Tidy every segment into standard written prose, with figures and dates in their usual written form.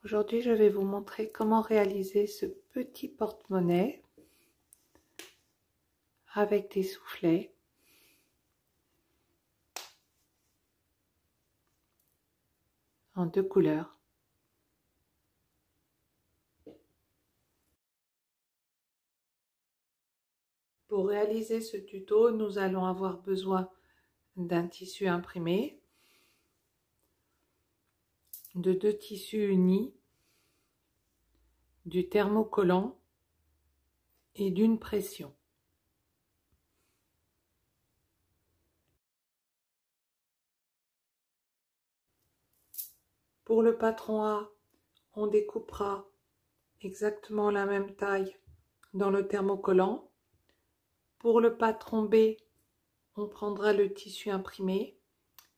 Aujourd'hui, je vais vous montrer comment réaliser ce petit porte-monnaie avec des soufflets. En 2 couleurs. Pour réaliser ce tuto, nous allons avoir besoin d'un tissu imprimé, de 2 tissus unis, du thermocollant et d'une pression. Pour le patron A, on découpera exactement la même taille dans le thermocollant. Pour le patron B, on prendra le tissu imprimé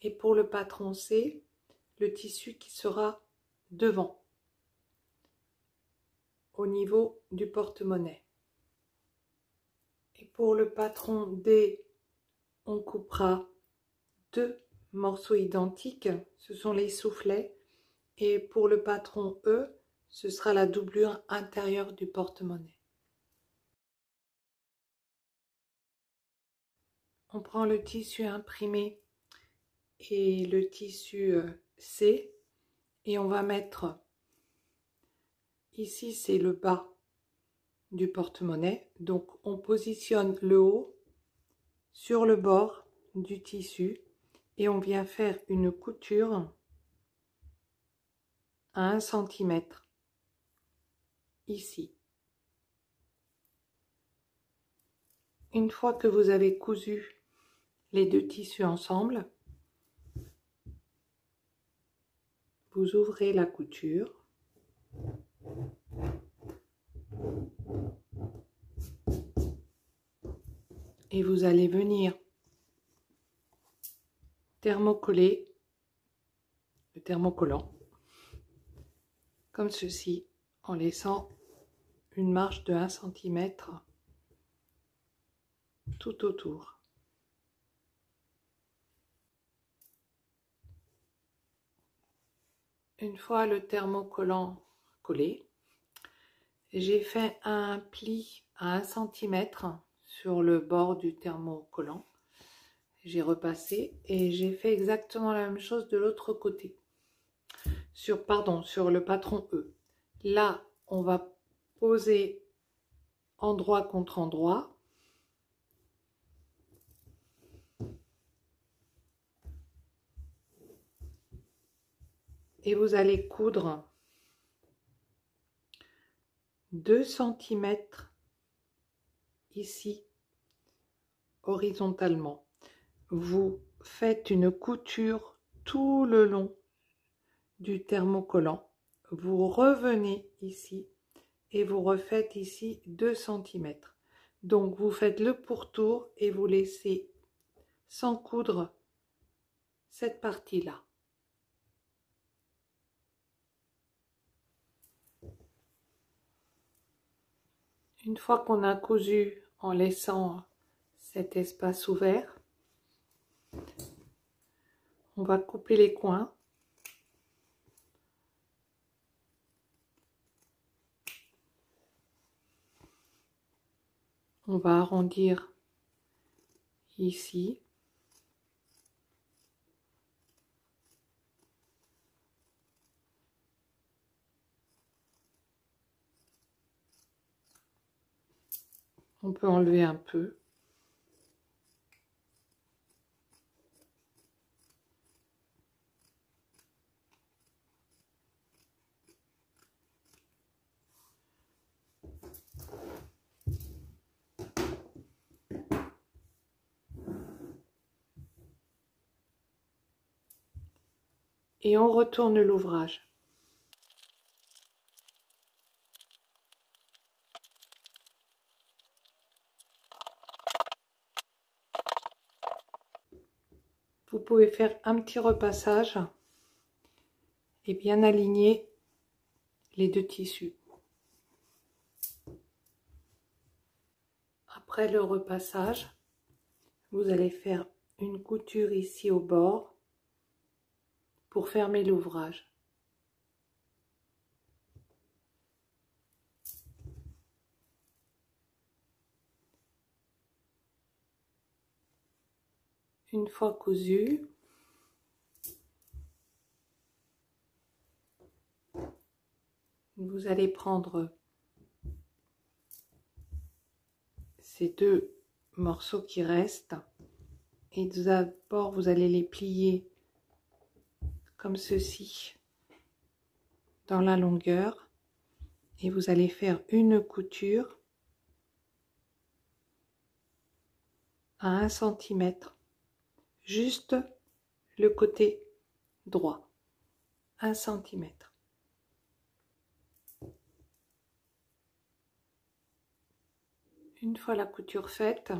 et pour le patron C, le tissu qui sera devant, au niveau du porte-monnaie. Et pour le patron D, on coupera 2 morceaux identiques, ce sont les soufflets, et pour le patron E, ce sera la doublure intérieure du porte-monnaie. On prend le tissu imprimé et le tissu C et on va mettre, ici c'est le bas du porte-monnaie, donc on positionne le haut sur le bord du tissu et on vient faire une couture à 1 cm ici. Une fois que vous avez cousu les 2 tissus ensemble, vous ouvrez la couture et vous allez venir thermocoller le thermocollant comme ceci en laissant une marge de 1 cm tout autour. Une fois le thermocollant collé, j'ai fait un pli à 1 cm sur le bord du thermocollant. J'ai repassé et j'ai fait exactement la même chose de l'autre côté. Sur le patron E. Là, on va poser endroit contre endroit. Et vous allez coudre 2 cm ici, horizontalement. Vous faites une couture tout le long du thermocollant. Vous revenez ici et vous refaites ici 2 cm. Donc vous faites le pourtour et vous laissez sans coudre cette partie-là. Une fois qu'on a cousu en laissant cet espace ouvert, on va couper les coins. On va arrondir ici. On peut enlever un peu. Et on retourne l'ouvrage. Vous pouvez faire un petit repassage et bien aligner les 2 tissus. Après le repassage, vous allez faire une couture ici au bord pour fermer l'ouvrage. Une fois cousu, vous allez prendre ces deux morceaux qui restent et d'abord vous allez les plier comme ceci dans la longueur et vous allez faire une couture à 1 cm, juste le côté droit, 1 cm. Une fois la couture faite,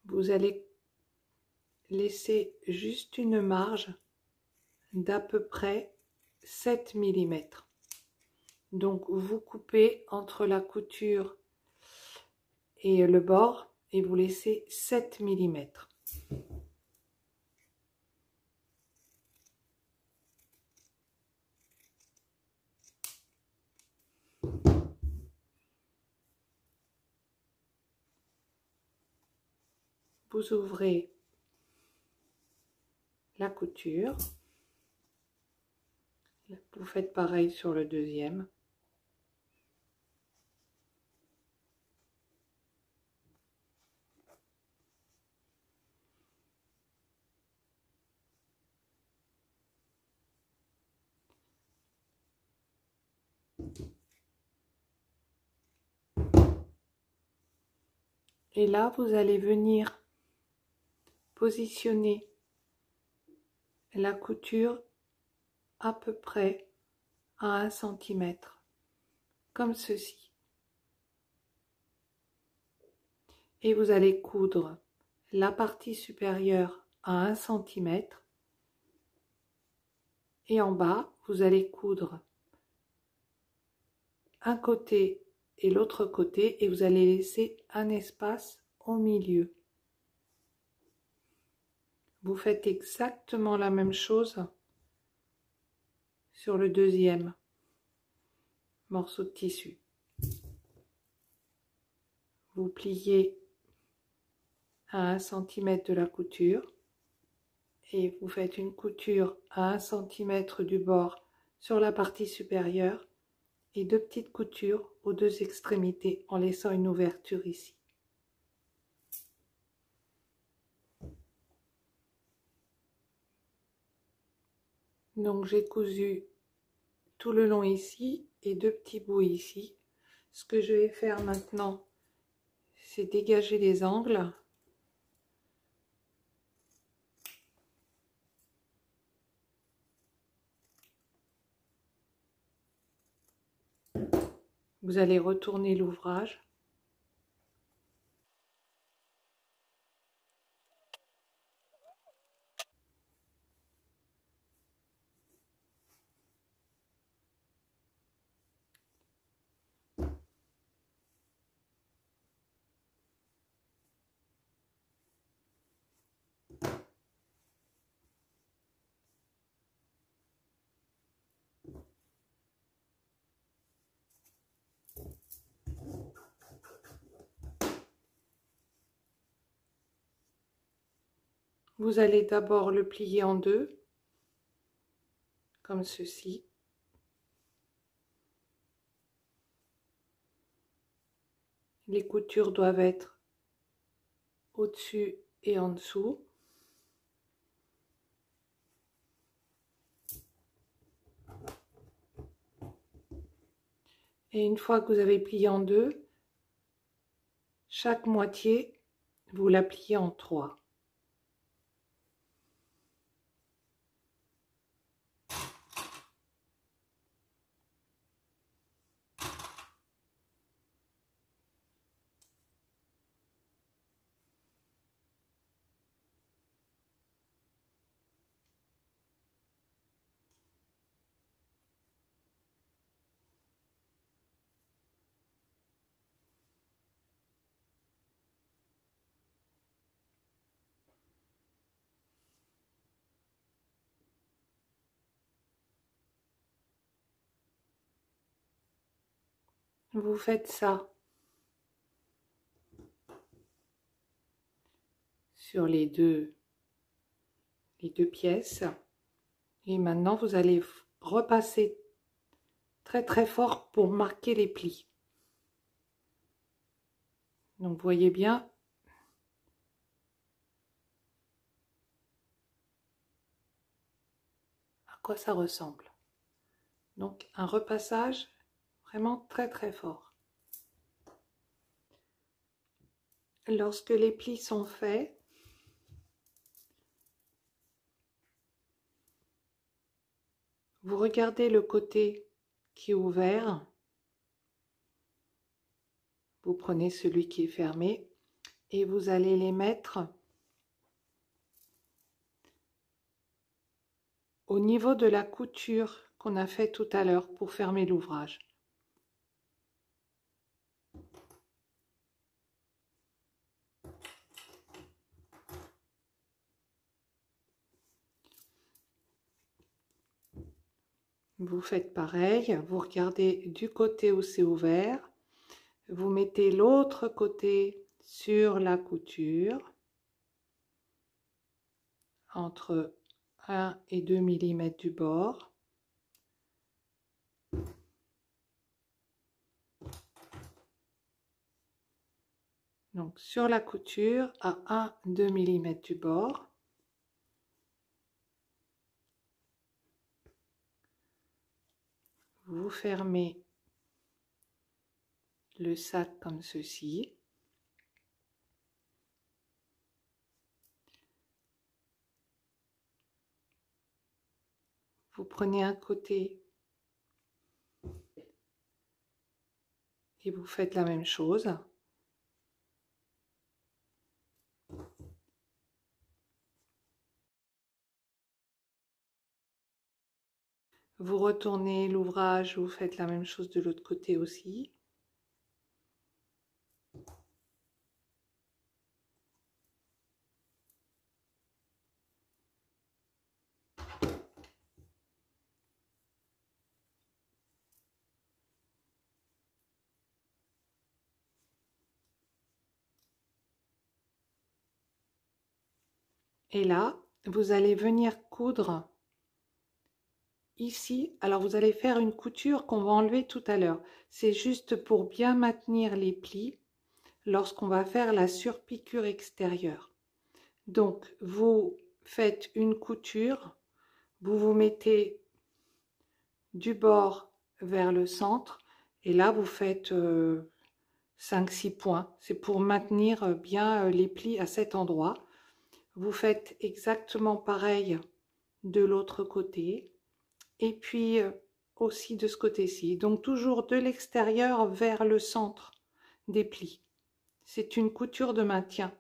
vous allez laisser juste une marge d'à peu près 7 mm. Donc vous coupez entre la couture et le bord et vous laissez 7 mm. Vous ouvrez la couture, vous faites pareil sur le deuxième. Et là, vous allez venir positionner la couture à peu près à 1 cm, comme ceci. Et vous allez coudre la partie supérieure à 1 cm et en bas, vous allez coudre un côté et l'autre côté et vous allez laisser un espace au milieu. Vous faites exactement la même chose sur le deuxième morceau de tissu. Vous pliez à 1 cm de la couture et vous faites une couture à 1 cm du bord sur la partie supérieure et 2 petites coutures aux 2 extrémités en laissant une ouverture ici. Donc j'ai cousu tout le long ici et 2 petits bouts ici. Ce que je vais faire maintenant, c'est dégager les angles. Vous allez retourner l'ouvrage. Vous allez d'abord le plier en deux, comme ceci. Les coutures doivent être au-dessus et en dessous. Et une fois que vous avez plié en deux, chaque moitié, vous la pliez en trois. Vous faites ça sur les deux pièces. Et maintenant, vous allez repasser très très fort pour marquer les plis. Donc, vous voyez bien à quoi ça ressemble. Donc, un repassage vraiment très très fort. Lorsque les plis sont faits, vous regardez le côté qui est ouvert, vous prenez celui qui est fermé et vous allez les mettre au niveau de la couture qu'on a fait tout à l'heure pour fermer l'ouvrage. Vous faites pareil, vous regardez du côté où c'est ouvert, vous mettez l'autre côté sur la couture, entre 1 et 2 mm du bord. Donc sur la couture à 1-2 mm du bord. Vous fermez le sac comme ceci. Vous prenez un côté et vous faites la même chose. Vous retournez l'ouvrage, vous faites la même chose de l'autre côté aussi. Et là, vous allez venir coudre ici. Alors, vous allez faire une couture qu'on va enlever tout à l'heure. C'est juste pour bien maintenir les plis lorsqu'on va faire la surpiqûre extérieure. Donc, vous faites une couture, vous vous mettez du bord vers le centre et là, vous faites 5-6 points. C'est pour maintenir bien les plis à cet endroit. Vous faites exactement pareil de l'autre côté et puis aussi de ce côté-ci. Donc toujours de l'extérieur vers le centre des plis. C'est une couture de maintien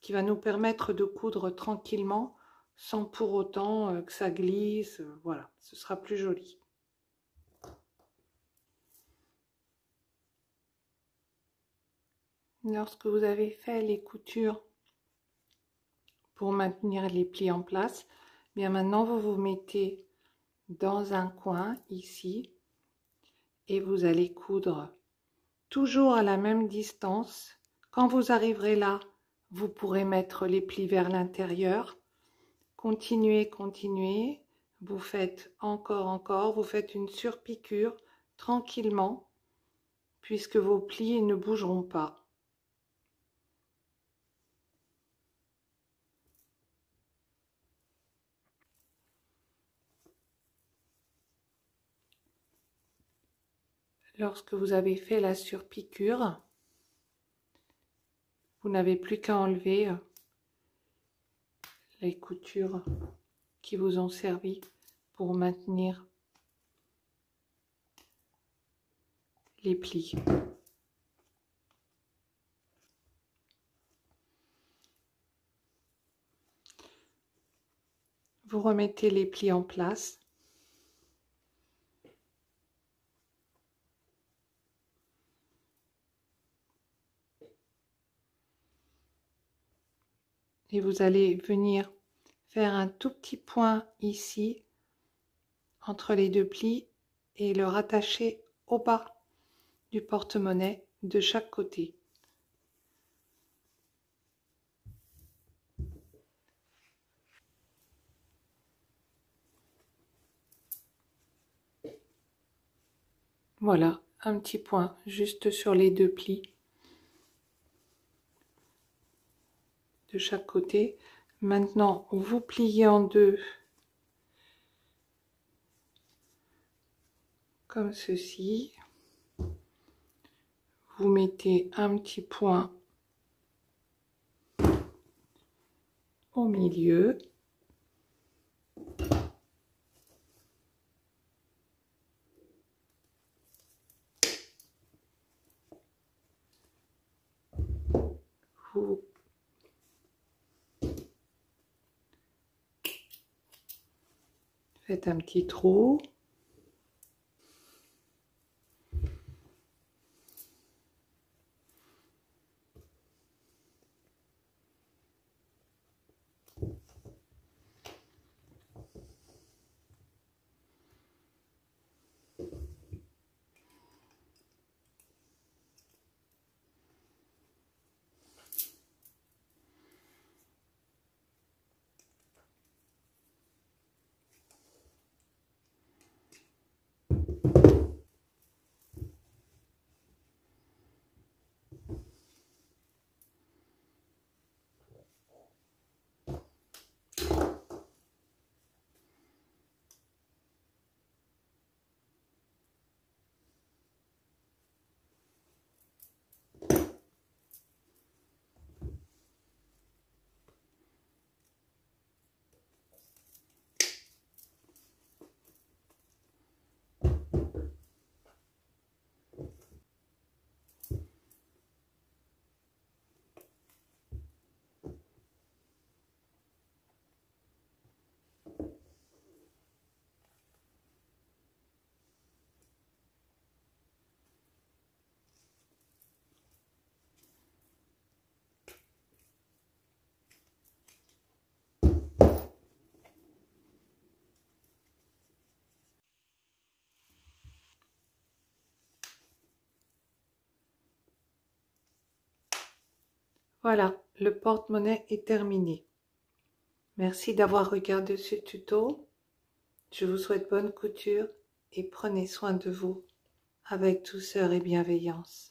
qui va nous permettre de coudre tranquillement sans pour autant que ça glisse. Voilà, ce sera plus joli. Lorsque vous avez fait les coutures pour maintenir les plis en place, bien maintenant vous vous mettez dans un coin ici et vous allez coudre toujours à la même distance. Quand vous arriverez là, vous pourrez mettre les plis vers l'intérieur. Continuez, continuez. Vous faites encore, vous faites une surpiqûre tranquillement puisque vos plis ne bougeront pas. Lorsque vous avez fait la surpiqûre, vous n'avez plus qu'à enlever les coutures qui vous ont servi pour maintenir les plis. Vous remettez les plis en place. Et vous allez venir faire un tout petit point ici entre les deux plis et le rattacher au bas du porte-monnaie de chaque côté. Voilà, un petit point juste sur les deux plis de chaque côté. Maintenant, vous pliez en deux comme ceci. Vous mettez un petit point au milieu. Vous faites un petit trou. Voilà, le porte-monnaie est terminé. Merci d'avoir regardé ce tuto. Je vous souhaite bonne couture et prenez soin de vous avec douceur et bienveillance.